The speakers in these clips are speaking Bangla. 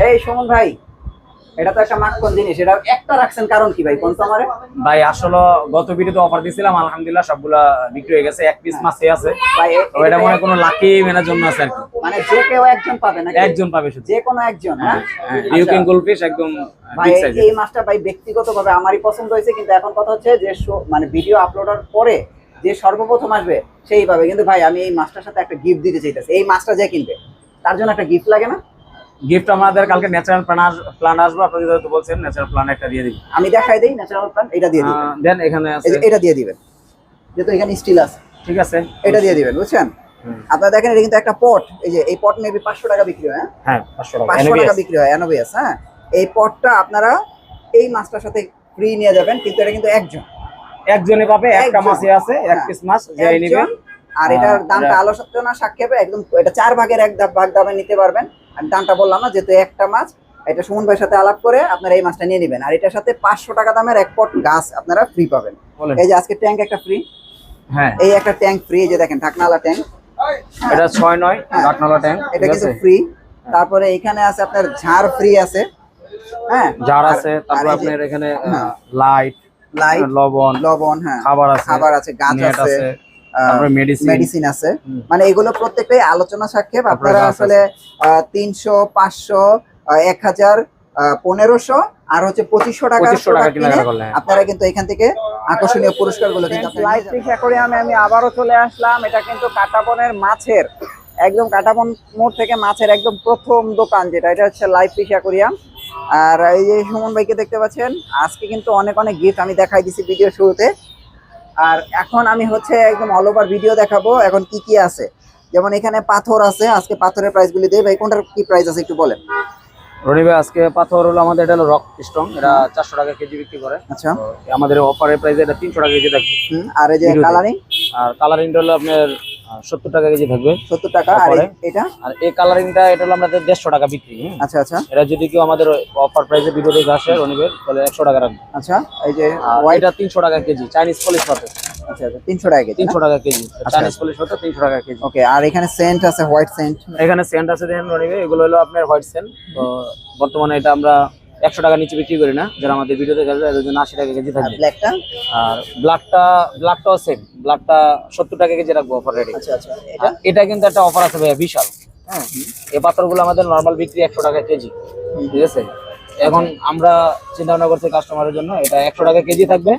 এই সুমন ভাই, এটা তো একটা মাখন জিনিস, এটা একটা রাখছেন কারণ কি ভাই? কোন তো আমারে ভাই আসলে গত ভিডিওতে অফার দিছিলাম, আলহামদুলিল্লাহ সবগুলা বিক্রি হয়ে গেছে। এক পিস মাছই আছে ভাই। এটা মনে কোনো লাকি মেনার জন্য আছে আর কি, মানে যে কেউ একজন পাবে নাকি? একজন পাবে শুধু, যে কোনো একজন? হ্যাঁ, ইউকিং গোল্ডফিশ একদম ভাই। বিগ সাইজের। এই মাছটা ভাই ব্যক্তিগতভাবে আমারই পছন্দ হয়েছে, কিন্তু এখন কথা হচ্ছে যে মানে ভিডিও আপলোডের পরে যে সর্বপ্রথম আসবে সেই পাবে। কিন্তু ভাই আমি এই মাছটার সাথে একটা গিফট দিতে চাইতেছি। এই মাছটা যে কিনবে তার জন্য একটা গিফট লাগে না? গিফট আমাদের কালকে ন্যাচারাল প্লান্ট আসবে, আপনি যেহেতু বলছেন ন্যাচারাল প্লান্ট একটা দিয়ে দিবেন। আমি দেখাই দেই ন্যাচারাল প্লান্ট, এটা দিয়ে দিবেন। দেন এখানে আছে, এটা দিয়ে দিবেন, যেহেতু এখানে স্টিল আছে। ঠিক আছে, এটা দিয়ে দিবেন, বুঝছেন? আপনারা দেখেন এটা কিন্তু একটা পট, এই যে এই পট মেবি 500 টাকা বিক্রি হয়। হ্যাঁ 500 টাকা 500 টাকা বিক্রি হয় এনোবিয়াস। হ্যাঁ, এই পটটা আপনারা এই মাছটার সাথে ফ্রি নিয়ে যাবেন, কিন্তু এটা কিন্তু একজনই পাবে, একটা মাছই আছে, এক পিস মাছ যেই নেবেন। আর এটার দামটা আলোচনা সাক্ষেপে একদম এটা 4 ভাগের 1 ভাগ দামে নিতে পারবেন। আমি দামটা বললাম না, যেহেতু একটা মাছ, এটা সুমন ভাইয়ের সাথে আলাপ করে আপনারা এই মাছটা নিয়ে নেবেন। আর এটার সাথে 500 টাকা দামের এক পট গাছ আপনারা ফ্রি পাবেন। এই যে আজকে ট্যাঙ্ক একটা ফ্রি। হ্যাঁ, এই একটা ট্যাঙ্ক ফ্রি, যে দেখেন ঢাকনাওয়ালা ট্যাঙ্ক, এটা 6-9 ঢাকনাওয়ালা ট্যাঙ্ক, এটা কিন্তু ফ্রি। তারপরে এখানে আছে আপনার ঝাড় ফ্রি আছে। হ্যাঁ, ঝাড় আছে। তারপর আপনার এখানে লাইট, লবণ, হ্যাঁ, খাবার আছে, গাছ আছে, তারপরে মেডিসিন আছে। মানে এগুলো প্রত্যেকটাই আলোচনা সাক্ষেপ। আপনারা আসলে 300, 500, 1000, 1500 আর হচ্ছে 2500 টাকা আপনারা কিন্তু এখান থেকে আকর্ষণীয় পুরস্কারগুলো কিন্তু লাইভ ফিশ অ্যাকোয়ারিয়ামে আমি আবারও চলে আসলাম। এটা কিন্তু কাটাবনের মাছের একদম কাটাবন মোড় থেকে মাছের একদম প্রথম দোকান, যেটা এটা হচ্ছে লাইভ ফিশ অ্যাকোয়ারিয়াম। আর এই যে সুমন ভাইকে দেখতে পাচ্ছেন, আজকে কিন্তু অনেক গিফট আমি দেখাই দিছি ভিডিও শুরুতে। আর এখন আমি হচ্ছে একদম অল ওভার ভিডিও দেখাবো এখন কি কি আছে। যেমন এখানে পাথর আছে, আজকে পাথরের প্রাইসগুলি দেই ভাই। কোনটার কি প্রাইস আছে একটু বলেন। রনি ভাই, আজকে পাথর হলো আমাদের, এটা হলো রক স্ট্রং, এটা 400 টাকা কেজি বিক্রি করে। আচ্ছা, আমাদের অফারের প্রাইস এটা 300 টাকা কেজি থাকবে। আর এই যে কালারিং, আর কালারিংটা হলো আপনার 70 টাকা কেজি থাকবে। 70 টাকা। আর এটা, আর এই কালারিংটা এটা হলো আমাদের 150 টাকা বিক্রি। আচ্ছা আচ্ছা। এটা যদি কেউ আমাদের অফার প্রাইসে ভিডিও দেখে আসে রনি ভাই, তাহলে 100 টাকা রাখবে। আচ্ছা, এই যে এটা 300 টাকা কেজি, চাইনিজ পলিশ পাথর। আচ্ছা আচ্ছা, 300 টাকা কেজি। 300 টাকা কেজি চাইনিজ পলিশ পাথর, 300 টাকা কেজি। ওকে। আর এখানে সেন্ট আছে, হোয়াইট সেন্ট। এখানে সেন্ট আছে দেখেন রনি ভাই, এগুলো হলো আপনার হোয়াইট সেন্ট। তো বর্তমানে এটা আমরা 100 টাকা নিচে বিক্রি করি না, যারা আমাদের ভিডিও দেখে আসবে এদের জন্য 80 টাকা কেজি থাকবে। ব্ল্যাকটা, আর ব্ল্যাকটাও সেম, ব্ল্যাকটা 70 টাকা কেজি রাখবো অফার রেটে। আচ্ছা আচ্ছা। এটা কিন্তু একটা অফার আছে ভাইয়া, বিশাল। হ্যাঁ, এই পাথরগুলো আমাদের নরমাল বিক্রি 100 টাকা কেজি, ঠিক আছে? এখন আমরা চিন্তা ভাবনা করছি কাস্টমারের জন্য, এটা 100 টাকা কেজি থাকবে।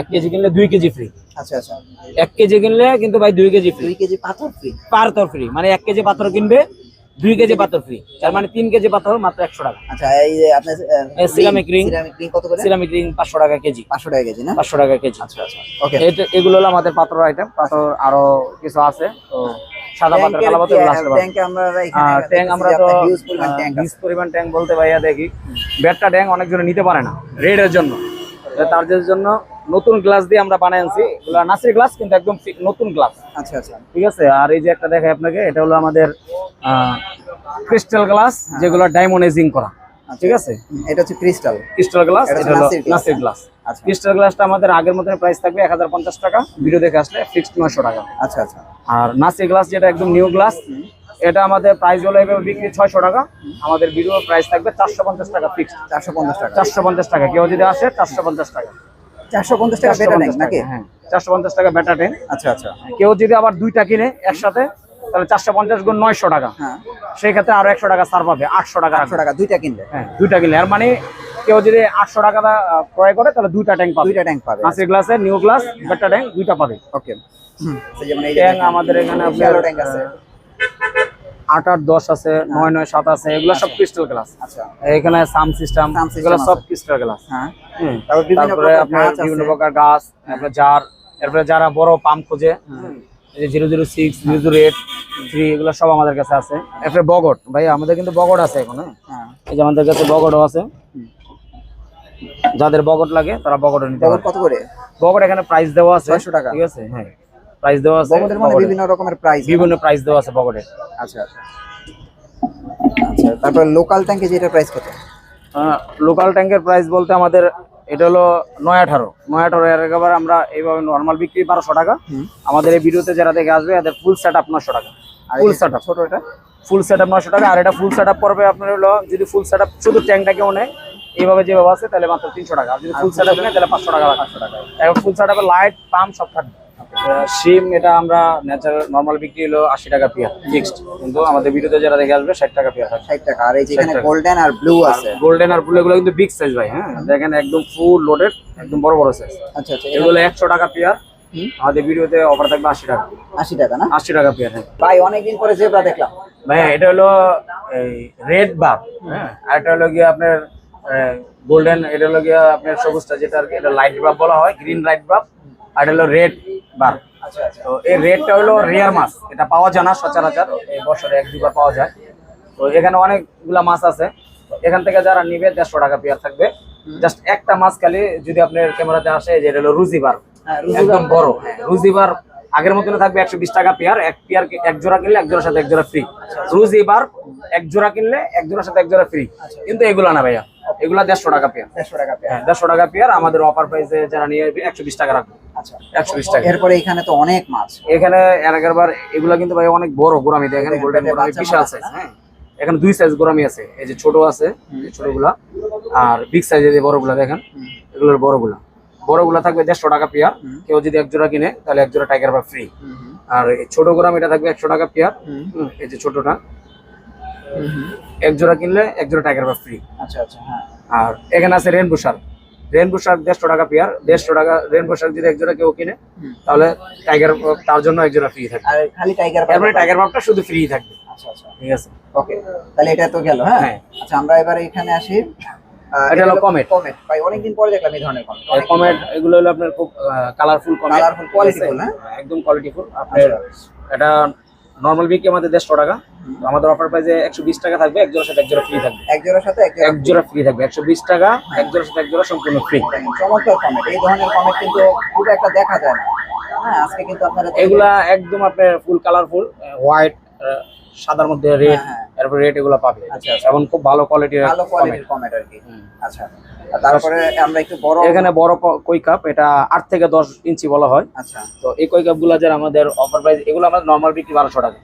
1 কেজি কিনলে 2 কেজি ফ্রি। আচ্ছা আচ্ছা। 1 কেজি কিনলে কিন্তু ভাই 2 কেজি ফ্রি। 2 কেজি পাথর ফ্রি, পাথর ফ্রি মানে 1 কেজি পাথর কিনবে 2 কেজি পাথর ফ্রি, তার মানে 3 কেজি পাথর মাত্র 100 টাকা। আচ্ছা, এই যে আপনার সিরামিক রিং কত করে? সিরামিক রিং 500 টাকা কেজি। 500 টাকা কেজি না? 500 টাকা কেজি। আচ্ছা আচ্ছা। ওকে, এগুলো হলো আমাদের পাথর আইটেম। পাথর আরো কিছু আছে, তো সাদা পাথর, কালো পাথর আসতে পারে। ট্যাঙ্ক আমরা এখানে ট্যাঙ্ক আমরা তো হিউজ পরিমাণ ট্যাঙ্ক আছে। হিউজ পরিমাণ ট্যাঙ্ক বলতে ভাইয়া দেখি ব্যাটটা ট্যাঙ্ক অনেকজনে নিতে পারে না রেডের জন্য, তার জন্য নতুন গ্লাস দিয়ে আমরা বানাই আনছি। এগুলো নাসির গ্লাস, কিন্তু একদম নতুন গ্লাস। আচ্ছা আচ্ছা, ঠিক আছে। আর এই যে একটা দেখাই আপনাকে, এটা হলো আমাদের ক্রিস্টাল গ্লাস, যেগুলো ডায়মন্ড এজিং করা। ঠিক আছে, এটা হচ্ছে ক্রিস্টাল গ্লাস, এটা হলো নাসির গ্লাস। ক্রিস্টাল গ্লাসটা আমাদের আগের মতন প্রাইস থাকবে 1050 টাকা, ভিডিও দেখে আসলে ফিক্সড 900 টাকা। আচ্ছা আচ্ছা। আর নাসির গ্লাস যেটা একদম নিউ গ্লাস, এটা আমাদের প্রাইস হলো এভাবে বিক্রি 600 টাকা, আমাদের ভিডিও প্রাইস থাকবে 450 টাকা ফিক্সড। 450 টাকা, 450 টাকা। কেউ যদি আসে 450 টাকা। 450 টাকা বেটা ট্যাঙ্ক নাকি? হ্যাঁ, 450 টাকা বেটা ট্যাঙ্ক। আচ্ছা আচ্ছা। কেউ যদি আবার দুইটা কিনে একসাথে, তাহলে 450 গুণ 900 টাকা। হ্যাঁ, সেই ক্ষেত্রে আরো 100 টাকা ছাড় পাবে, 800 টাকা। 800 টাকা দুইটা কিনলে? হ্যাঁ, দুইটা কিনলে। আর মানে কেউ যদি 800 টাকা ক্রয় করে, তাহলে দুইটা ট্যাঙ্ক পাবে। দুইটা ট্যাঙ্ক পাবে। নাসির গ্লাসে নিউ গ্লাস, বেটা ট্যাঙ্ক দুইটা পাবে। ওকে। যেমন এই ট্যাঙ্ক আমাদের এখানে আপনার ট্যাঙ্ক আছে, 8-8, 10 আছে, 9-9, 7 আছে, এগুলো সব ক্রিস্টাল গ্লাস। আচ্ছা, এখানে সাম সিস্টেম, এগুলো সব ক্রিস্টাল গ্লাস। হ্যাঁ, তারপরে আপনার বিভিন্ন প্রকার গাছ, তারপরে জার, এরপরে যারা বড় পাম্প খোঁজে, এই যে 006, 008, 3, এগুলো সব আমাদের কাছে আছে। এরপরে বগট ভাই, আমাদের কিন্তু বগট আছে এখন। হ্যাঁ, এই যে আমাদের কাছে বগটও আছে, যাদের বগট লাগে তারা বগটও নিতে পারে। কত করে বগট? এখানে প্রাইস দেওয়া আছে 600 টাকা। ঠিক আছে, হ্যাঁ, প্রাইস দেওয়া আছে। বগটের মানে বিভিন্ন রকমের প্রাইস, বিভিন্ন প্রাইস দেওয়া আছে বগটের। আচ্ছা আচ্ছা আচ্ছা। তারপর লোকাল ট্যাঙ্কে যেটা প্রাইস কত? লোকাল ট্যাঙ্কের প্রাইস বলতে আমাদের এটা হলো 918 এর একেবারে আমরা এইভাবে নরমাল বিক্রি 1200 টাকা। আমাদের এই ভিডিওতে যারা দেখে আসবে এদের ফুল সেটআপ 900 টাকা। Full setup. ছোট এটা ফুল সেটআপ 900 টাকা, আর এটা ফুল সেটআপ পড়বে আপনার হলো যদি ফুল সেটআপ শুধু ট্যাঙ্কটাকেও নেয় এইভাবে যেভাবে আছে তাহলে মাত্র 300 টাকা, আর যদি ফুল সেটআপ নেয় তাহলে 500 টাকা লাগবে। 500 টাকা। এখন ফুল সেটআপে লাইট পাম্প সব থাকবে। সিম এটা আমরা ন্যাচারাল নরমাল বিক্রি হলো 80 টাকা পেয়ার ফিক্সড, কিন্তু আমাদের ভিডিওতে যারা দেখে আসবে 60 টাকা পেয়ার। 60 টাকা। আর এই যে এখানে গোল্ডেন আর ব্লু আছে, গোল্ডেন আর ব্লু এগুলো কিন্তু বিগ সাইজ ভাই। হ্যাঁ দেখেন একদম ফুল লোডেড, একদম বড় বড় সাইজ। আচ্ছা আচ্ছা, এগুলো 100 টাকা পেয়ার, আমাদের ভিডিওতে অফার থাকবে 80 টাকা। 80 টাকা না? 80 টাকা পেয়ার। হ্যাঁ ভাই অনেকদিন পরে জেব্রা দেখলাম ভাই, এটা হলো এই রেড বার, হ্যাঁ আর এটা হলো গিয়ে আপনার গোল্ডেন, এটা হলো গিয়ে আপনার সবুজটা যেটা আর কি, এটা লাইট বাব বলা হয়, গ্রিন লাইট বাব, আর এটা হলো রেড বার। আচ্ছা আচ্ছা। তো এই রেডটা হলো রেয়ার মাছ, এটা পাওয়া যায় না সচরাচর, এই বছরে 1-2 বার পাওয়া যায়। তো এখানে অনেকগুলা মাছ আছে, এখান থেকে যারা নিবে 150 টাকা পেয়ার থাকবে। জাস্ট একটা মাছ খালি যদি আপনার ক্যামেরাতে আসে, যে এটা হলো রুজিবার, একদম বড়। হ্যাঁ রুজিবার আগের মতন থাকবে 120 টাকা পেয়ার, এক পেয়ার এক জোড়া কিনলে এক জোড়ার সাথে এক জোড়া ফ্রি। রুজিবার এক জোড়া কিনলে এক জোড়ার সাথে এক জোড়া ফ্রি, কিন্তু এগুলা না ভাইয়া, এগুলা 150 টাকা পেয়ার। 150 টাকা পেয়ার। হ্যাঁ 150 টাকা পেয়ার, আমাদের অফার প্রাইসে যারা নিয়ে আসবে 120 টাকা রাখবে। আচ্ছা 120 টাকা। এরপরে এখানে তো অনেক মাছ, এখানে এর আগের বার এগুলা কিন্তু ভাই অনেক বড় গোরামি, দেখেন গোল্ডেন গোরামি বিশাল সাইজ। হ্যাঁ এখানে 2 সাইজ গোরামি আছে, এই যে ছোট আছে এই ছোটগুলা, আর বিগ সাইজের যে বড়গুলা দেখেন, এগুলোর বড়গুলা থাকবে 150 টাকা পেয়ার। কেউ যদি এক জোড়া কিনে তাহলে এক জোড়া টাইগার বা ফ্রি। আর এই ছোট গোরাম এটা থাকবে 100 টাকা পেয়ার, এই যে ছোটটা, এক জোড়া কিনলে এক জোড়া টাইগার বা ফ্রি। আচ্ছা আচ্ছা। হ্যাঁ আর এখানে আছে রেনবো শার্ক, 150 টাকা পেয়ার, 150 টাকা। রেনবো শার্ক যদি এক জোড়া কেউ কিনে তাহলে টাইগার তার জন্য এক জোড়া ফ্রি থাকবে, আর খালি টাইগার তার মানে টাইগার বাপটা শুধু ফ্রি থাকবে। আচ্ছা আচ্ছা ঠিক আছে, ওকে, তাহলে এটা তো গেল। হ্যাঁ আচ্ছা, আমরা এবারে এখানে আসি। এটা হলো কমেট। কমেট ভাই অনেকদিন পরে দেখলাম এই ধরনের কমেট। কমেট এগুলো হলো আপনার খুব কালারফুল কমেট, কালারফুল কোয়ালিটিফুল। হ্যাঁ একদম কোয়ালিটিফুল। আপনার এটা নরমাল বিক্রি আমাদের 150 টাকা, আমাদের অফার প্রাইসে 120 টাকা থাকবে, এক জোড়ার সাথে এক জোড়া ফ্রি থাকবে। এক জোড়ার সাথে এক জোড়া ফ্রি থাকবে 120 টাকা, এক জোড়ার সাথে এক জোড়া সম্পূর্ণ ফ্রি। চমৎকার কমেট, এই ধরনের কমেট কিন্তু খুব একটা দেখা যায় না। হ্যাঁ আজকে কিন্তু আপনারা এগুলা একদম আপনার ফুল কালারফুল, হোয়াইট সাদার মধ্যে রেড, এরপর রেড এগুলো পাবে। আচ্ছা এবং খুব ভালো কোয়ালিটির কমেট আর কি। আচ্ছা, তারপরে আমরা একটু বড়, এখানে বড় কই কাপ, এটা 8 থেকে 10 ইঞ্চি বলা হয়। আচ্ছা, তো এই কই কাপগুলো যারা আমাদের অফার প্রাইস, এগুলো আমাদের নরমাল বিক্রি 1200 টাকা,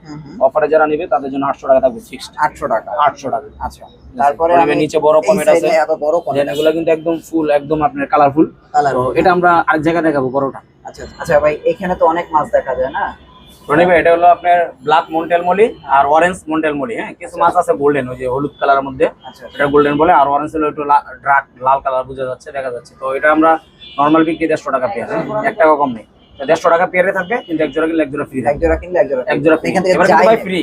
অফারে যারা নেবে তাদের জন্য 800 টাকা থাকবে ফিক্সড। 800 টাকা। 800 টাকা। আচ্ছা, তারপরে নিচে বড় কমেট আছে, এত বড় কমেট, এগুলো কিন্তু একদম ফুল, একদম আপনার কালারফুল। তো এটা আমরা আরেক জায়গায় দেখাবো বড়টা। আচ্ছা আচ্ছা ভাই, এখানে তো অনেক মাছ দেখা যায় না? এটা হলো আপনার ব্ল্যাক মন্টেল মলি আর অরেঞ্জ মন্টেল মলি। হ্যাঁ কিছু মাছ আছে গোল্ডেন, ওই যে হলুদ কালারের মধ্যে, এটা গোল্ডেন বলে, আর অরেঞ্জ হলো একটু ডার্ক লাল কালার বোঝা যাচ্ছে, দেখা যাচ্ছে। তো এটা আমরা নরমাল বিক্রি 150 টাকা পেয়ার, 1 টাকা কম নেই। 150 টাকা পেয়ারে থাকবে, কিন্তু এক জোড়া কিনলে এক জোড়া ফ্রি। এক জোড়া কিনলে এক জোড়া ফ্রি। এবার ভাই ফ্রি,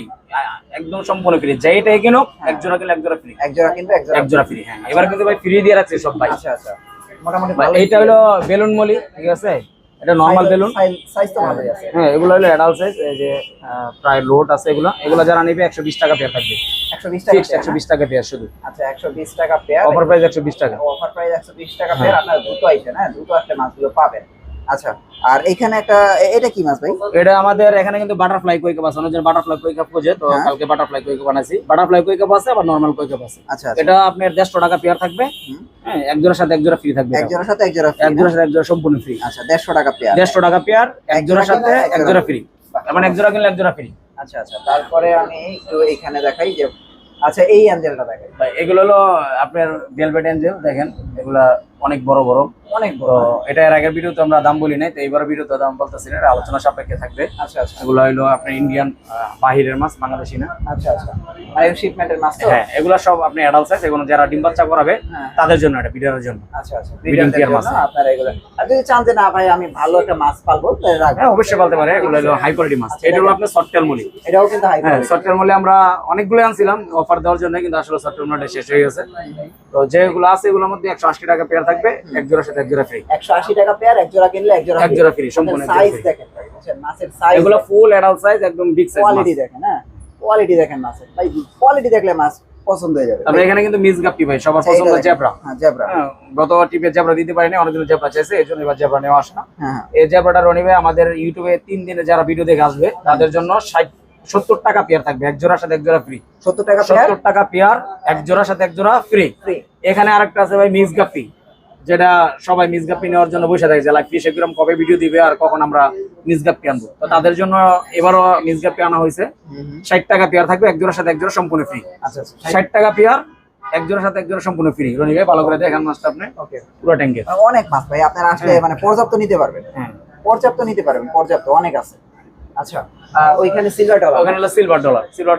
একদম সম্পূর্ণ ফ্রি, যেটাই কিনো এক জোড়া কিনলে এক জোড়া ফ্রি, এক জোড়া কিনলে এক জোড়া ফ্রি। হ্যাঁ এবার কিন্তু ভাই ফ্রি দিয়ে রাখছে সব ভাই। আচ্ছা আচ্ছা, মোটামুটি এইটা হলো বেলুন মলি, ঠিক আছে, এটা নরমাল বেলুন, সাইজ তো ভালোই আছে। হ্যাঁ এগুলো হলো অ্যাডাল্ট সাইজ, এই যে প্রায় লোড আছে এগুলো যারা নেবে 120 টাকা পেয়ার থাকবে। 120 টাকা, 120 টাকা পেয়ার শুধু। আচ্ছা 120 টাকা পেয়ার, অফার প্রাইস 120 টাকা। অফার প্রাইস 120 টাকা পেয়ার। আপনারা দ্রুত আইছেন, হ্যাঁ দ্রুত আসলে মাছগুলো পাবেন। আচ্ছা, আর এখানে একটা, এটা কি মাছ ভাই? এটা আমাদের এখানে কিন্তু বাটারফ্লাই কই কাপ আছে, অনেকজন বাটারফ্লাই কই কাপ খোঁজে, তো কালকে বাটারফ্লাই কই কাপ বানাইছি। বাটারফ্লাই কই কাপ আছে, আবার নরমাল কই কাপ আছে। আচ্ছা, এটা আপনার 150 টাকা পেয়ার থাকবে, হ্যাঁ এক জোড়ার সাথে এক জোড়া ফ্রি থাকবে। এক জোড়ার সাথে এক জোড়া ফ্রি, এক জোড়ার সাথে এক জোড়া সম্পূর্ণ ফ্রি। আচ্ছা 150 টাকা পেয়ার, 150 টাকা পেয়ার, এক জোড়ার সাথে এক জোড়া ফ্রি, মানে এক জোড়া কিনলে এক জোড়া ফ্রি। আচ্ছা আচ্ছা, তারপরে আমি একটু এখানে দেখাই যে, আচ্ছা এই অ্যাঞ্জেলটা দেখাই ভাই। এগুলো হলো আপনার ভেলভেট অ্যাঞ্জেল, দেখেন এগুলা অনেক বড় বড়, অনেক তো এটা এর আগের ভিডিওতে আমরা দাম বলি নাই, তো এইবার ভিডিওতে দাম বলতেছি না, আলোচনা সাপেক্ষে থাকবে। আচ্ছা আচ্ছা, এগুলো হলো আপনার ইন্ডিয়ান বাহিরের মাছ, বাংলাদেশি না। আচ্ছা আচ্ছা, আর শিপমেন্টের মাছ তো? হ্যাঁ এগুলো সব আপনি অ্যাডাল্ট সাইজ, এগুলো যারা ডিম বাচ্চা করাবে তাদের জন্য, এটা বিডারের জন্য। আচ্ছা আচ্ছা, ব্রিডিং পেয়ার মাছ আপনারা এগুলো, আর যদি চান যে না ভাই আমি ভালো একটা মাছ পালবো, তাহলে রাখবেন, হ্যাঁ অবশ্যই বলতে পারে। এগুলো হলো হাই কোয়ালিটি মাছ। এটা হলো আপনার সফটটেল মলি, এটাও কিন্তু হাই হ্যাঁ সফটটেল মলি আমরা অনেকগুলো আনছিলাম অফার দেওয়ার জন্য, কিন্তু আসলে সফটটেল মলিটা শেষ হয়ে গেছে। তো যেগুলো আছে এগুলোর মধ্যে 180 টাকা পেয়ার থাকবে, এক জোড়ার সাথে এক জোড়া ফ্রি। 180 টাকা পেয়ার, এক জোড়া কিনলে এক জোড়া ফ্রি, সম্পূর্ণ সাইজ দেখেন ভাই, বুঝছেন মাছের সাইজ, এগুলো ফুল অ্যাডাল্ট সাইজ, একদম বিগ সাইজ। কোয়ালিটি দেখেন, হ্যাঁ কোয়ালিটি দেখেন মাছের ভাই, কোয়ালিটি দেখলে মাছ পছন্দ হয়ে যাবে। তারপরে এখানে কিন্তু মিস গাপ্পি ভাই সবার পছন্দ, জেব্রা। হ্যাঁ জেব্রা, গত টিপে জেব্রা দিতে পারিনি, অনেকদিন জেব্রা চাইছে, এই জন্য এবার জেব্রা নেওয়া আসে না। হ্যাঁ এই জেব্রাটা রনি ভাই আমাদের ইউটিউবে 3 দিনে যারা ভিডিও দেখে আসবে তাদের জন্য 70 টাকা পেয়ার থাকবে, এক জোড়ার সাথে এক জোড়া ফ্রি। 70 টাকা পেয়ার, 70 টাকা পেয়ার, এক জোড়ার সাথে এক জোড়া ফ্রি। এখানে আরেকটা আছে ভাই মিস গাপ্পি, যেটা সবাই মিসগাপ্পি নেওয়ার জন্য বসে থাকে যে লাইভ ফিশ একুরিয়াম কবে ভিডিও দিবে আর কখন আমরা মিসগাপ্পি আনবো, তো তাদের জন্য এবারও মিসগাপ্পি আনা হয়েছে। 60 টাকা পেয়ার থাকবে, এক জোড়ার সাথে এক জোড়া সম্পূর্ণ ফ্রি। আচ্ছা আচ্ছা 60 টাকা পেয়ার, এক জোড়ার সাথে এক জোড়া সম্পূর্ণ ফ্রি। রনি ভাই ভালো করে দেখেন মাছটা আপনি, ওকে পুরো ট্যাঙ্কের অনেক মাছ ভাই, আপনারা আসলে মানে পর্যাপ্ত নিতে পারবেন। হ্যাঁ পর্যাপ্ত নিতে পারবেন, পর্যাপ্ত অনেক আছে। আচ্ছা ওইখানে সিলভার ডলার, ওখানে হলো সিলভার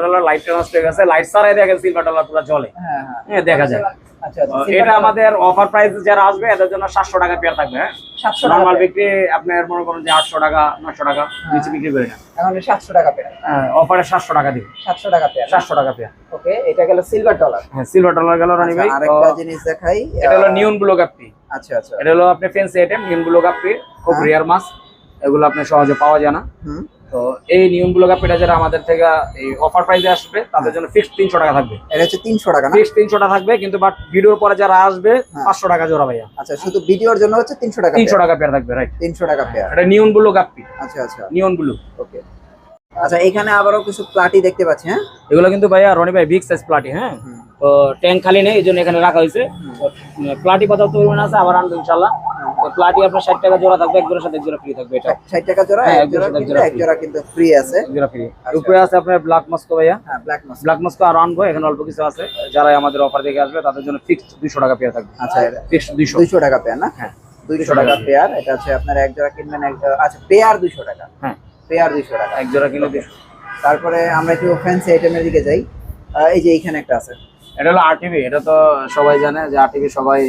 ডলার লাইটটা নষ্ট হয়ে গেছে, লাইট ছাড়াই দেখেন সিলভার ডলার পুরো জ্বলে, হ্যাঁ হ্যাঁ দেখা যায়। আচ্ছা আচ্ছা এটা আমাদের অফার প্রাইস যারা আসবে এদের জন্য 700 টাকা পেয়ার থাকবে। হ্যাঁ 700 নরমাল টাকা বিক্রি আপনার মনে করেন যে 800 টাকা 900 টাকা নিচে বিক্রি করে না, এখন 700 টাকা পেয়ার, হ্যাঁ অফারে 700 টাকা দিবে, 700 টাকা পেয়ার, 700 টাকা পেয়ার। ওকে এটা গেল সিলভার ডলার। হ্যাঁ সিলভার ডলার গেল রানী ভাই। আরেকটা জিনিস দেখাই, এটা হলো নিয়ন ব্লু গাপ্পি। আচ্ছা আচ্ছা এটা হলো আপনি ফেন্সি আইটেম নিয়ন ব্লু গাপ্পি, খুব রিয়ার মাছ, এগুলো আপনি সহজে পাওয়া যায় না। তো এই নিয়ন ব্লু গাপ্পিটা যারা আমাদের থেকে এই অফার প্রাইসে আসবে তাদের জন্য ফিক্সড 300 টাকা থাকবে। এটা হচ্ছে 300 টাকা না, ফিক্সড 300 টাকা থাকবে, কিন্তু বাট ভিডিওর পরে যারা আসবে 500 টাকা জোড়া ভাইয়া। আচ্ছা শুধু ভিডিওর জন্য হচ্ছে 300 টাকা, 300 টাকা পেয়ার থাকবে, রাইট 300 টাকা পেয়ার। এটা নিয়ন ব্লু গাপ্পি, আচ্ছা আচ্ছা নিয়ন ব্লু। ওকে আচ্ছা এখানে আবারও কিছু প্লাটি দেখতে পাচ্ছি। হ্যাঁ এগুলো কিন্তু ভাইয়া রনি ভাই বিগ সাইজ প্লাটি। হ্যাঁ তো ট্যাঙ্ক খালি নেই এই জন্য এখানে রাখা হয়েছে। প্লাটি পর্যাপ্ত পরিমাণ আছে, আবার আনবো ইনশাল্লাহ। তো প্লাটি আপনার 60 টাকা জোড়া থাকবে, এক জোড়ার সাথে এক জোড়া ফ্রি থাকবে। এটা 60 টাকা জোড়া, হ্যাঁ, এক জোড়া কিনলে এক জোড়া কিন্তু ফ্রি আছে, এক জোড়া ফ্রি। উপরে আছে আপনার ব্ল্যাক মস্কো ভাইয়া। হ্যাঁ ব্ল্যাক মাছ, ব্ল্যাক মস্কো আর আনবো, এখানে অল্প কিছু আছে। যারা আমাদের অফার দেখে আসবে তাদের জন্য ফিক্সড 200 টাকা পেয়ার থাকবে। আচ্ছা ফিক্সড 200 200 টাকা পেয়ার না, হ্যাঁ 200 টাকা পেয়ার। এটা হচ্ছে আপনার এক জোড়া কিনবেন, এক আচ্ছা পেয়ার 200 টাকা, হ্যাঁ পেয়ার 200 টাকা। এক জোড়া কিনলে 200। তারপরে আমরা একটু ফ্যান্সি আইটেমের দিকে যাই। এই যে এইখানে একটা আছে, এটা হলো আরটিভি। এটা তো সবাই জানে যে আরটিভি সবাই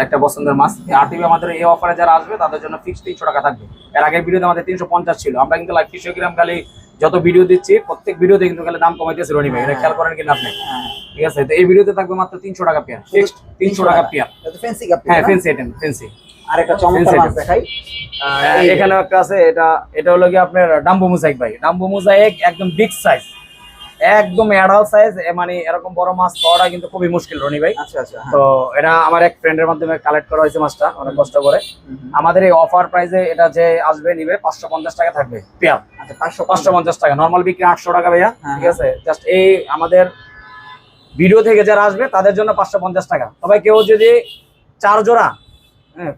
একটা পছন্দের মাছ। আরটিভি আমাদের এই অফারে যারা আসবে তাদের জন্য ফিক্সড 300 টাকা থাকবে। এর আগের ভিডিওতে আমাদের 350 ছিল। আমরা কিন্তু লাইভ ফিশ একুরিয়াম খালি যত ভিডিও দিচ্ছি প্রত্যেক ভিডিওতে কিন্তু খালি দাম কমাইতেছে রনি ভাই, এটা খেয়াল করেন কিনা আপনি? ঠিক আছে, তো এই ভিডিওতে থাকবে মাত্র 300 টাকা পেয়ার, ফিক্সড 300 টাকা পেয়ার। এটা ফ্যান্সি কাপ, হ্যাঁ ফেন্সি আইটেম, ফেন্সি। আর একটা চমৎকার মাছ দেখাই, এখানেও একটা আছে। এটা হলো কি আপনার ডাম্বো মোজাইক ভাই। ডাম্বো মোজাইক একদম বিগ সাইজ, একদম অ্যাডাল্ট সাইজ, মানে এরকম বড় মাছ পাওয়াটা কিন্তু খুবই মুশকিল রনি ভাই। আচ্ছা আচ্ছা তো এটা আমার এক ফ্রেন্ডের মাধ্যমে কালেক্ট করা হয়েছে মাছটা, অনেক কষ্ট করে। আমাদের এই অফার প্রাইসে এটা যে আসবে নিবে 550 টাকা থাকবে পেয়ার। আচ্ছা 550 টাকা, নরমাল বিক্রি 800 টাকা ভাইয়া। ঠিক আছে, জাস্ট এই আমাদের ভিডিও থেকে যারা আসবে তাদের জন্য 550 টাকা। তবে কেউ যদি 4 জোড়া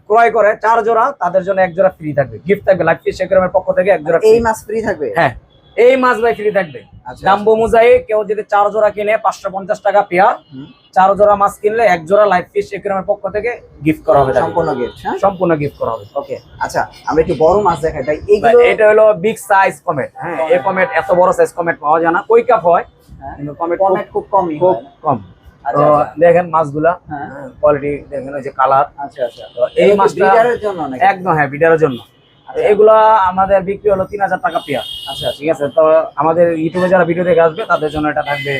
ক্রয় করে, 4 জোড়া, তাদের জন্য এক জোড়া ফ্রি থাকবে, গিফট থাকবে লাইভ ফিশ একুরিয়ামের পক্ষ থেকে এক জোড়া। এই মাছ ফ্রি থাকবে? হ্যাঁ এই মাছ ভাই ফ্রি থাকবে। ডাম্বো মোজাইক কেউ যদি 4 জোড়া কিনে 550 টাকা পেয়ার, 4 জোড়া মাছ কিনলে এক জোড়া লাইভ ফিশ একুরিয়ামের পক্ষ থেকে গিফট করা হবে, সম্পূর্ণ গিফট। হ্যাঁ সম্পূর্ণ গিফট করা হবে। ওকে আচ্ছা আমরা একটু বড় মাছ দেখাই ভাই। এইগুলো এটা হলো বিগ সাইজ কমেট। হ্যাঁ এই কমেট এত বড় সাইজ কমেট পাওয়া যায় না, কই কাপ হয় কিন্তু কমেট খুব কমই, খুব কম। তো দেখেন মাছগুলা কোয়ালিটি দেখেন, ওই যে কালার। আচ্ছা আচ্ছা তো এই মাছটা বিডারের জন্য নাকি? একদম হ্যাঁ বিডারের জন্য। এগুলা আমাদের বিক্রি হলো 3000 টাকা পেয়ার। আচ্ছা ঠিক আছে, তো আমাদের ইউটিউবে যারা ভিডিও দেখে আসবে তাদের জন্য এটা থাকবে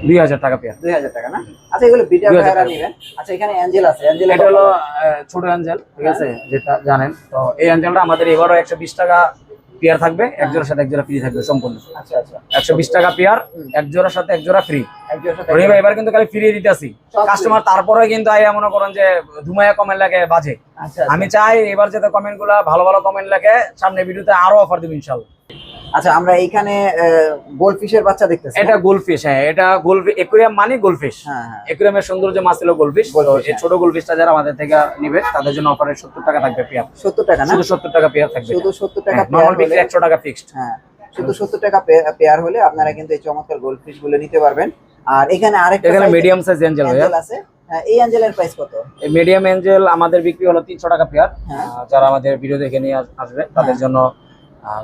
2000 টাকা পেয়ার। 2000 টাকা না? আচ্ছা এগুলো বিডার ভাইরা নেবেন। আচ্ছা এখানে অ্যাঞ্জেল আছে, অ্যাঞ্জেল এটা হলো ছোট অ্যাঞ্জেল, ঠিক আছে, যেটা জানেন। তো এই অ্যাঞ্জেলটা আমাদের এবারও 120 টাকা পেয়ার থাকবে, এক জোড়ার সাথে এক জোড়া ফ্রি থাকবে সম্পূর্ণ। আচ্ছা আচ্ছা 120 টাকা পেয়ার, এক জোড়ার সাথে এক জোড়া ফ্রি। রনি ভাই এবার কিন্তু খালি ফ্রি দিতেছি কাস্টমার, তারপরে কিন্তু আইয়া মনে করেন যে ধুমায়া কমেন্ট লাগে বাজে। আমি চাই এবার যাতে কমেন্ট গুলা ভালো ভালো কমেন্ট লাগে, সামনে ভিডিওতে আরো অফার দিব ইনশাআল্লাহ। আচ্ছা আমরা এইখানে গোল্ডফিশের বাচ্চা দেখতেছি। এটা গোল্ডফিশ। হ্যাঁ এটা গোল্ডফিশ একুরিয়াম মানে গোল্ডফিশ। একুরিয়ামের সৌন্দর্য মাছ হলো গোল্ডফিশ। এই ছোট গোল্ডফিশটা যারা আমাদের থেকে নিবে তাদের জন্য অফারে 70 টাকা থাকবে পেয়ার। 70 টাকা না? শুধু 70 টাকা পেয়ার থাকবে, শুধু 70 টাকা পেয়ার। নরমাল বিক্রি 100 টাকা ফিক্সড। হ্যাঁ শুধু 70 টাকা পেয়ার হলে আপনারা কিন্তু এই চমৎকার গোল্ডফিশ গুলো নিতে পারবেন। আর এখানে আরেকটা এখানে মিডিয়াম সাইজ অ্যাঞ্জেল আছে। হ্যাঁ এই অ্যাঞ্জেলের প্রাইস কত? এই মিডিয়াম অ্যাঞ্জেল আমাদের বিক্রি হলো 300 টাকা পেয়ার। যারা আমাদের ভিডিও দেখে নিয়ে আসবে তাদের জন্য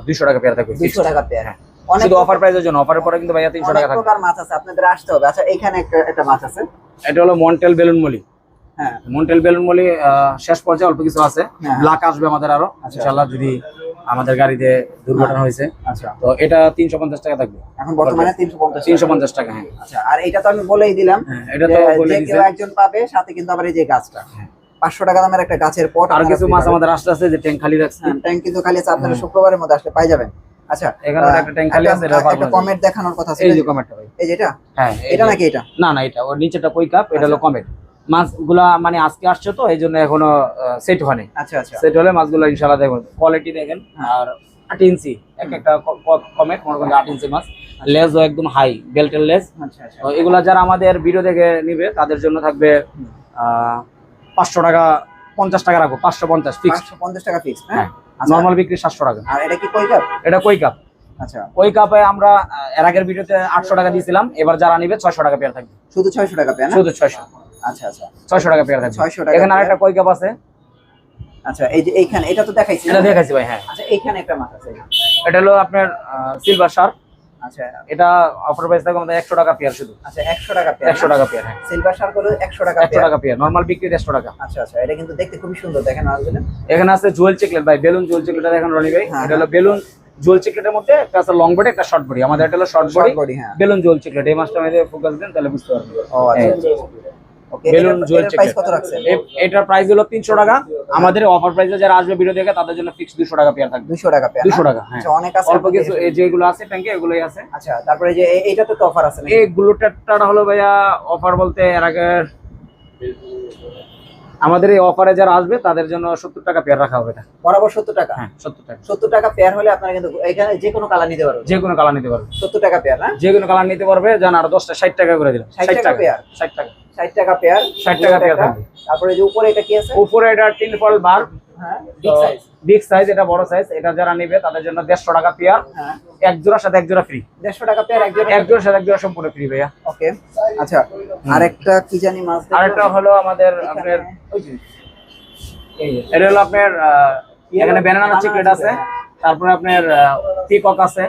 200 টাকা পেয়ার থাকবে। 200 টাকা পেয়ার। হ্যাঁ শুধু অফার প্রাইসের জন্য, অফারের পরে কিন্তু ভাইয়া 300 টাকা থাকবে। প্রকার মাছ আছে, আপনাদের আসতে হবে। আচ্ছা এখানে একটা মাছ আছে, এটা হলো মন্টেল বেলুন মলি। হ্যাঁ মন্টেল বেলুন মলি শেষ পর্যায়ে অল্প কিছু আছে, ব্ল্যাক আসবে আমাদের আরো ইনশাআল্লাহ যদি আমাদের গাড়িতে দুর্ঘটনা হয়েছে। আচ্ছা তো এটা 350 টাকা থাকবে এখন বর্তমানে 350 টাকা। হ্যাঁ আচ্ছা আর এটা তো আমি বলেই দিলাম, এটা তো বলে যে কেউ একজন পাবে, সাথে কিন্তু আবার এই যে গাছটা 500 টাকা দামের একটা গাছের পট। আর কিছু মাছ আমাদের আসতে আছে যে ট্যাঙ্ক খালি রাখছে, ট্যাঙ্ক কিন্তু খালি আছে, আপনারা শুক্রবারের মধ্যে আসলে পাই যাবেন। আচ্ছা এখানে একটা ট্যাঙ্ক খালি আছে, এটা একটা কমেন্ট দেখানোর কথা ছিল। এই যে কমেন্টটা ভাই, এই যেটা, হ্যাঁ এটা নাকি এটা? না না এটা ওর নিচেটা কই কাপ, এটা হলো কমেন্ট। মাছগুলা মানে আজকে আসছে তো এই জন্য এখনো সেট হয়নি। আচ্ছা আচ্ছা সেট হলে মাছগুলো ইনশাআল্লাহ দেখুন, কোয়ালিটি দেখেন আর 8 ইঞ্চি একটা কমেট মনে করেন 8 ইঞ্চি মাছ, লেজও একদম হাই বেল্টের লেজ। তো এগুলা যারা আমাদের ভিডিও দেখে নিবে তাদের জন্য থাকবে 500 টাকা, 50 টাকা রাখবো, 550 ফিক্সড, 550 টাকা ফিক্সড। হ্যাঁ, নরমাল বিক্রি 700 টাকা। আর এটা কি কই কাপ? এটা কই কাপ। আচ্ছা, কই কাপে আমরা এর আগের ভিডিওতে 800 টাকা দিয়েছিলাম, এবার যারা নিবে 600 টাকা পেয়ার থাকবে। শুধু 600 টাকা পেয়ার না? শুধু 600। আচ্ছা আচ্ছা, 600 টাকা পেয়ার থাকবে। 600 টাকা। এখানে আরেকটা কই কাপ আছে। আচ্ছা, এই যে এইখানে এটা তো দেখাইছি, এটা দেখাইছি ভাই। হ্যাঁ, আচ্ছা, এইখানে একটা মাছ আছে, এটা হলো আপনার সিলভার শার্ক। আচ্ছা, এটা অফার প্রাইস থাকবে আমাদের 100 টাকা পেয়ার শুধু। আচ্ছা, 100 টাকা পেয়ার। 100 টাকা পেয়ার, হ্যাঁ। সিলভার শার্ক হলো 100 টাকা 100 টাকা পেয়ার, নরমাল বিক্রি 100 টাকা। আচ্ছা আচ্ছা, এটা কিন্তু দেখতে খুবই সুন্দর, দেখেন মাছগুলো। এখানে আছে জুয়েল চিকলেট ভাই, বেলুন জুয়েল চিকলেট দেখেন রনি ভাই। এটা হলো বেলুন জুয়েল চিকলেটের মধ্যে একটা আছে লং বডি, একটা শর্ট বডি। আমাদের এটা হলো শর্ট বডি, হ্যাঁ। বেলুন জুয়েল চিকলেট, এই মাছটা আমাদের ফোকাস দেন তাহলে বুঝতে পারবেন। ও আচ্ছা, ওকে। বেলুন জুয়েল চিকলেট প্রাইস কত রাখছেন? এটার প্রাইস হলো 300 টাকা। আমাদের অফার প্রাইসে যারা আসবে ভিডিও দেখে তাদের জন্য ফিক্স 200 টাকা পেয়ার থাকবে। 200 টাকা পেয়ার, 200 টাকা, হ্যাঁ। আচ্ছা, অনেক আছে, অল্প কিছু এই যেগুলো আছে ট্যাঙ্কে এগুলোই আছে। আচ্ছা, তারপরে যে এইটাতে তো অফার আছে নাকি? এই গ্লুটারটা হলো ভাইয়া অফার বলতে এর আগে আমাদের এই অফারে যারা আসবে তাদের জন্য 70 টাকা পেয়ার রাখা হবে। এটা বরাবর 70 টাকা? হ্যাঁ, 70 টাকা। 70 টাকা পেয়ার হলে আপনারা কিন্তু এখানে যে কোনো কালার নিতে পারবেন, যে কোনো কালার নিতে পারবে। 70 টাকা পেয়ার না? যে কোনো কালার নিতে পারবে। জান আর 10টা 60 টাকা করে দিলাম। 60 টাকা পেয়ার, 60 টাকা, 60 টাকা পেয়ার, 60 টাকা পেয়ার থাকবে। তারপরে যে উপরে এটা কি আছে? উপরে এটা টিন ফল বার, হ্যাঁ, বিগ সাইজ। বিগ সাইজ, এটা বড় সাইজ। এটা যারা নেবে তাদের জন্য 150 টাকা পেয়ার, হ্যাঁ, এক জোড়ার সাথে এক জোড়া ফ্রি। 150 টাকা পেয়ার, এক জোড়ার সাথে এক জোড়া সম্পূর্ণ ফ্রি ভাইয়া। ওকে। আচ্ছা, আরেকটা কি জানি মাছ দেখলাম। আরেকটা হলো আমাদের আপনার ওই যে এটা হলো আপনার এখানে ব্যানানা চিকলেট আছে, তারপরে আপনার পিকক আছে,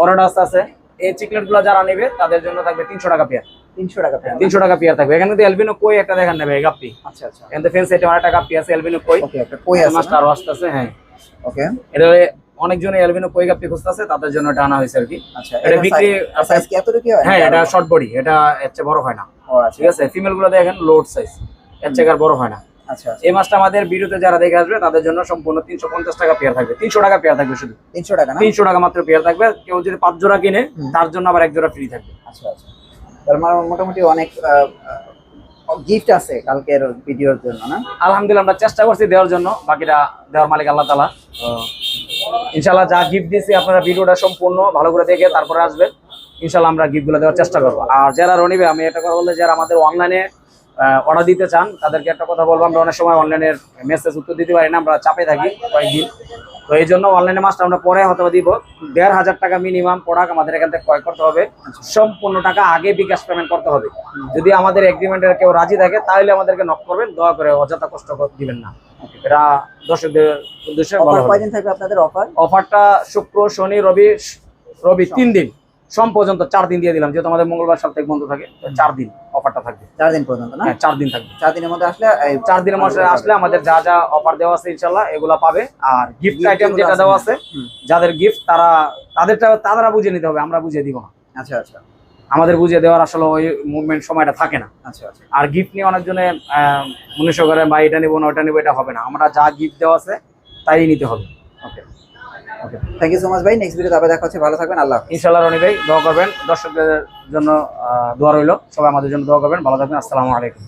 অরডাস আছে। এই চিকলেট গুলো যারা নেবে তাদের জন্য থাকবে 300 টাকা পেয়ার। 300 টাকা পেয়ার, 300 টাকা পেয়ার থাকবে। এখানে কিন্তু এলবিনো কই একটা দেখেন নেবে গাপ্পি। আচ্ছা আচ্ছা, এখানে ফেন্স সেটে আরেকটা গাপ্পি আছে এলবিনো কই। ওকে, একটা কই আছে, মাস্টার ওয়াস্ট আছে, হ্যাঁ। ওকে, এটা অনেকজনে এলবিনো কই গাপ্পি খুঁজতেছে, তাদের জন্য এটা আনা হয়েছে আর কি। আচ্ছা, এটা বিক্রি সাইজ কি এতটুকু কি হয়? হ্যাঁ, এটা শর্ট বডি, এটা এর চেয়ে বড় হয় না। ও আচ্ছা, ঠিক আছে, ফিমেল গুলো দেখেন লোড সাইজ, এর চেয়ে আর বড় হয় না। আচ্ছা, এই মাছটা আমাদের ভিডিওতে যারা দেখে আসবে তাদের জন্য সম্পূর্ণ 350 টাকা পেয়ার থাকবে। 300 টাকা পেয়ার থাকবে শুধু। 300 টাকা না? 300 টাকা মাত্র পেয়ার থাকবে। কেউ যদি 5 জোড়া কিনে তার জন্য আবার 1 জোড়া ফ্রি থাকবে। আচ্ছা আচ্ছা, তার মানে মোটামুটি অনেক গিফট আছে কালকের ভিডিওর জন্য না? আলহামদুলিল্লাহ আমরা চেষ্টা করছি দেওয়ার জন্য, বাকিটা দেওয়ার মালিক আল্লাহ তাআলা। ইনশাআল্লাহ যা গিফট দিয়েছি আপনারা ভিডিওটা সম্পূর্ণ ভালো করে দেখে তারপরে আসবেন। ইনশাআল্লাহ আমরা গিফটগুলো দেওয়ার চেষ্টা করবো। আর যারা রনিবে, আমি এটা কথা বলতে, যারা আমাদের অনলাইনে অর্ডার দিতে চান তাদেরকে একটা কথা বলবো, আমরা অনেক সময় অনলাইনের মেসেজ উত্তর দিতে পারি না, আমরা চাপে থাকি কয়েকদিন। তো এই জন্য অনলাইনে মাছটা আমরা পরে হয়তো দিব। 1500 টাকা মিনিমাম প্রোডাক্ট আমাদের এখান থেকে ক্রয় করতে হবে। সম্পূর্ণ টাকা আগে বিকাশ পেমেন্ট করতে হবে। যদি আমাদের এগ্রিমেন্টের কেউ রাজি থাকে তাহলে আমাদেরকে নক করবেন, দয়া করে অযথা কষ্ট দিবেন না। এটা দর্শকদের উদ্দেশ্যে বলা হবে। কয়দিন থাকবে আপনাদের অফার? অফারটা শুক্র, শনি, রবি 3 দিন, সোম পর্যন্ত 4 দিন দিয়ে দিলাম, যেহেতু আমাদের মঙ্গলবার সাপ্তাহিক বন্ধ থাকে। 4 দিন অফারটা থাকবে। 4 দিন পর্যন্ত না? হ্যাঁ, 4 দিন থাকবে। 4 দিনের মধ্যে আসলে 4 দিনের মধ্যে আসলে আমাদের যা যা অফার দেওয়া আছে ইনশাআল্লাহ এগুলা পাবে। আর গিফট আইটেম যেটা দেওয়া আছে, যাদের গিফট তারা বুঝে নিতে হবে, আমরা বুঝিয়ে দিব না। আচ্ছা আচ্ছা, আমাদের বুঝিয়ে দেওয়ার আসলে ওই মুভমেন্ট সময়টা থাকে না। আচ্ছা আচ্ছা, আর গিফট নিয়ে অনেকজনে মনুষ্য করে বা এটা নিবো না ওটা নিবো, এটা হবে না। আমরা যা গিফট দেওয়া আছে তাই নিতে হবে। ওকে ওকে, থ্যাংক ইউ সো মাচ ভাই। নেক্সট ভিডিওতে আবার দেখা হচ্ছে, ভালো থাকবেন, আল্লাহ হাফেজ। ইনশাআল্লাহ রনি ভাই দোয়া করবেন, দর্শকদের জন্য দোয়া রইল, সবাই আমাদের জন্য দোয়া করবেন, ভালো থাকবেন। আসসালামু আলাইকুম।